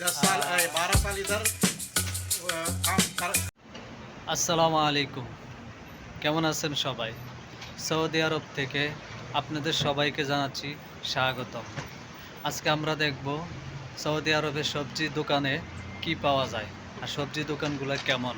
10 साल 12 साल इधर काम कर। আসসালামু আলাইকুম, কেমন আছেন সবাই? সৌদি আরব থেকে আপনাদের সবাইকে জানাচ্ছি স্বাগতম। আজকে আমরা দেখব সৌদি আরবের সবজি দোকানে কি পাওয়া যায় আর সবজি দোকানগুলো কেমন।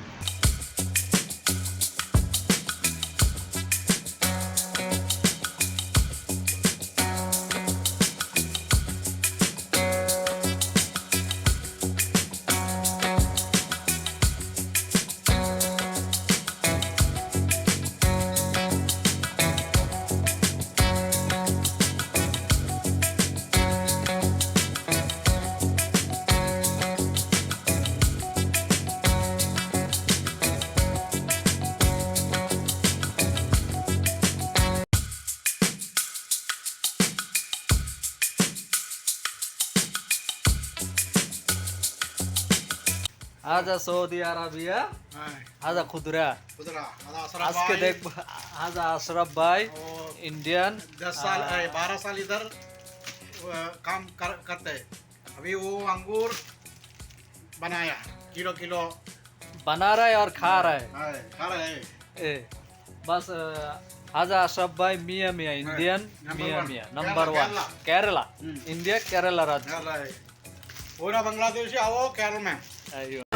হাজা সৌদি আরবিয়া, হাজা খুদরা। खुदरा आसरा আজকে भाई দেখব হাজা আশরাফ ভাই, और इंडियन 10 साल 12 साल इधर काम करते हैं। अभी वो अंगूर बनाया किलो किलो बना रहा है और खा रहा है। खा रहे हैं। ए, बस हाजा अशरफ भाई मिया मिया इंडियन नंबर मिया वन। मिया नंबर वन केरला। केरला हम्म। इंडिया केरला राज्य। खा रहे हैं। पूरा बांग्लादेशी आओ केरल में। अयो